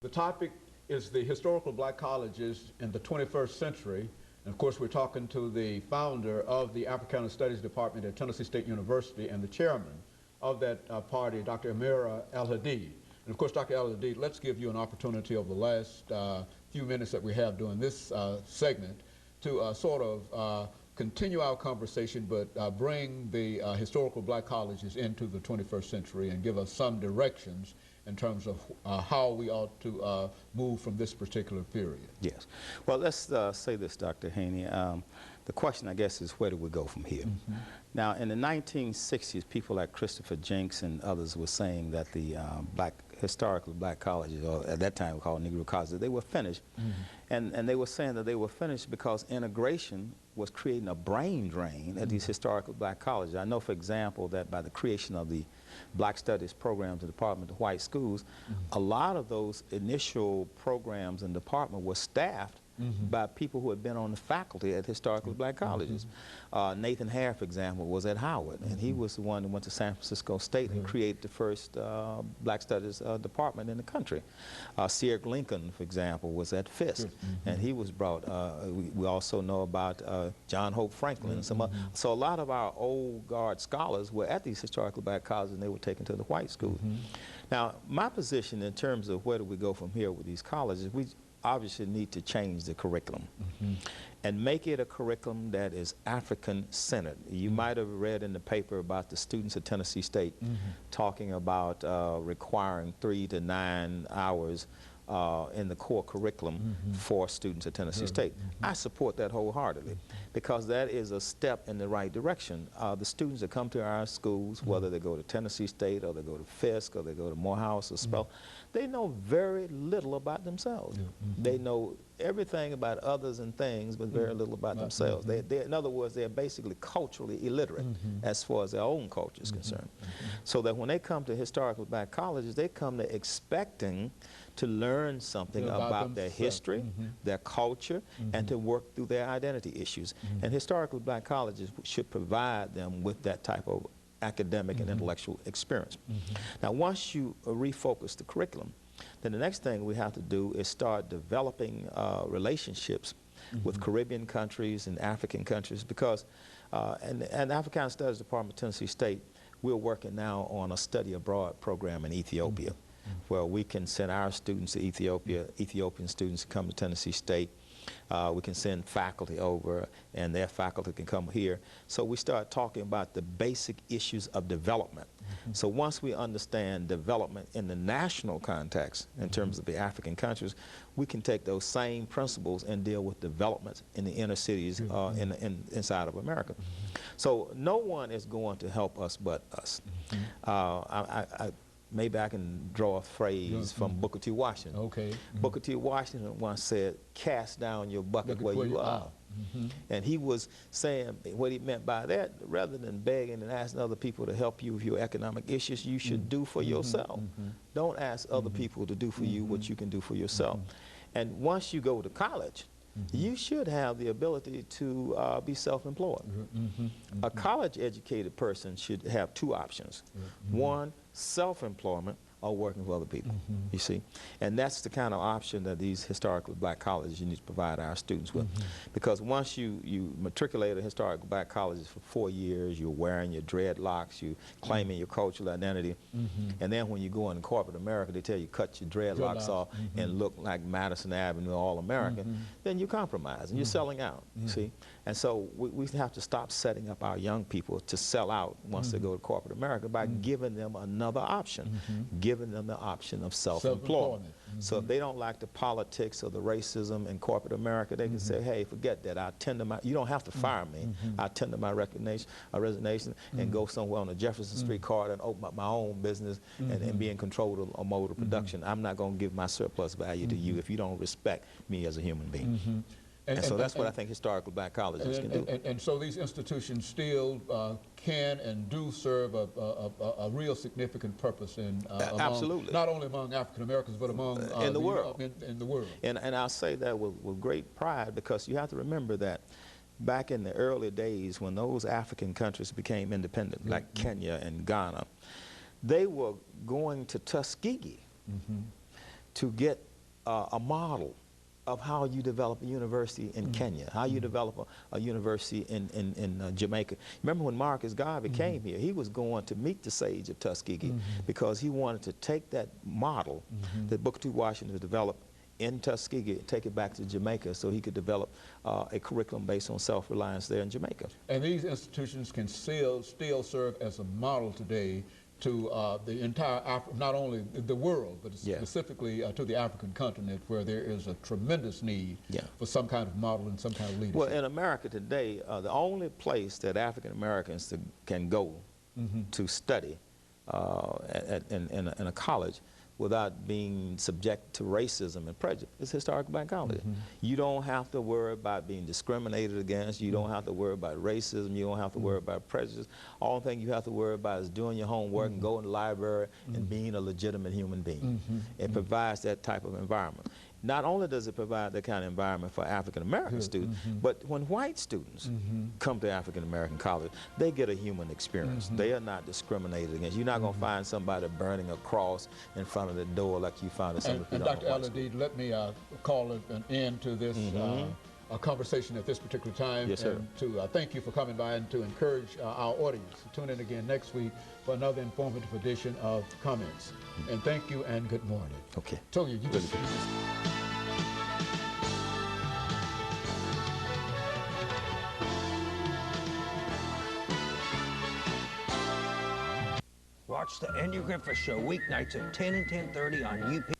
The topic is the historical black colleges in the 21st century. And of course, we're talking to the founder of the Africana Studies Department at Tennessee State University and the chairman of that party, Dr. AAl-Hadid. And of course, Dr. AAl-Hadid, let's give you an opportunity over the last few minutes that we have during this segment to sort of continue our conversation, but bring the historical black colleges into the 21st century and give us some directions in terms of how we ought to move from this particular period. Yes. Well, let's say this, Dr. Haney. The question, I guess, is where do we go from here? Mm-hmm. Now, in the 1960s, people like Christopher Jenks and others were saying that the historically black colleges, or at that time we called Negro colleges, they were finished. Mm-hmm. And they were saying that they were finished because integration was creating a brain drain at these historical black colleges. I know, for example, that by the creation of the Black Studies programs in the Department of White Schools, a lot of those initial programs in the department were staffed by people who had been on the faculty at historical black colleges. Nathan Hare, for example, was at Howard, and he was the one that went to San Francisco State and created the first Black Studies department in the country. Sierra Lincoln, for example, was at Fisk, and he was brought. We also know about John Hope Franklin and some other. So a lot of our old guard scholars were at these historical black colleges, and they were taken to the white schools. Now, my position in terms of where do we go from here with these colleges, we obviously need to change the curriculum and make it a curriculum that is African-centered. You might have read in the paper about the students at Tennessee State talking about requiring 3 to 9 hours in the core curriculum for students at Tennessee State. I support that wholeheartedly because that is a step in the right direction. The students that come to our schools, whether they go to Tennessee State or they go to Fisk or they go to Morehouse or Spell, they know very little about themselves. They know everything about others and things, but very little about themselves. In other words, they're basically culturally illiterate as far as their own culture is concerned. So that when they come to historical black colleges, they come there expecting to learn something about their history, their culture, and to work through their identity issues. And historical black colleges should provide them with that type of academic and intellectual experience. Now, once you refocus the curriculum, then the next thing we have to do is start developing relationships with Caribbean countries and African countries, because and the Africana Studies Department of Tennessee State, we're working now on a study abroad program in Ethiopia, where we can send our students to Ethiopia, Ethiopian students come to Tennessee State. We can send faculty over, and their faculty can come here. So we start talking about the basic issues of development. So once we understand development in the national context, in terms of the African countries, we can take those same principles and deal with development in the inner cities inside of America. So no one is going to help us but us. Maybe I can draw a phrase from Booker T. Washington. Okay. Booker T. Washington once said, "Cast down your bucket where you are." And he was saying what he meant by that, rather than begging and asking other people to help you with your economic issues, you should do for yourself. Don't ask other people to do for you what you can do for yourself. And once you go to college, you should have the ability to be self-employed. A college-educated person should have 2 options. One, self-employment, or working for other people, you see. And that's the kind of option that these historically black colleges need to provide our students with. Because once you matriculate at historical black colleges for 4 years, you're wearing your dreadlocks, you're claiming your cultural identity, and then when you go into corporate America, they tell you cut your dreadlocks off and look like Madison Avenue All-American, then you compromise and you're selling out, you see. And so we have to stop setting up our young people to sell out once they go to corporate America by giving them another option, giving them the option of self-employment. So if they don't like the politics or the racism in corporate America, they can say, hey, forget that. I'll tender my, you don't have to fire me. I'll tender my resignation and go somewhere on the Jefferson Street corridor and open up my own business and be in control of mode of production. I'm not going to give my surplus value to you if you don't respect me as a human being. And so that's what I think historical black colleges can do. And so these institutions still can and do serve a real significant purpose in absolutely, not only among African Americans but among in the world. In the world. And I'll say that with great pride, because you have to remember that back in the early days when those African countries became independent, like Kenya and Ghana, they were going to Tuskegee to get a model of how you develop a university in Kenya, how you develop a university in Jamaica. Remember when Marcus Garvey came here, he was going to meet the sage of Tuskegee because he wanted to take that model that Booker T. Washington developed in Tuskegee, take it back to Jamaica so he could develop a curriculum based on self-reliance there in Jamaica. And these institutions can still serve as a model today to the entire, not only the world, but specifically to the African continent, where there is a tremendous need for some kind of model and some kind of leadership. Well, in America today, the only place that African Americans can go to study in a college without being subject to racism and prejudice is historical black college. You don't have to worry about being discriminated against. You don't have to worry about racism. You don't have to worry about prejudice. All the thing you have to worry about is doing your homework and going to the library and being a legitimate human being. It provides that type of environment. Not only does it provide that kind of environment for African American students, but when white students come to African American college, they get a human experience. They are not discriminated against. You're not going to find somebody burning a cross in front of the door like you found at some of the And Dr. AAl-Hadid, let me call an end to this a conversation at this particular time. Yes, sir. And to thank you for coming by and to encourage our audience to tune in again next week for another informative edition of Comments. And thank you and good morning. Okay. Toya, you just... Watch the Andy Griffith Show weeknights at 10 and 10:30 on UP.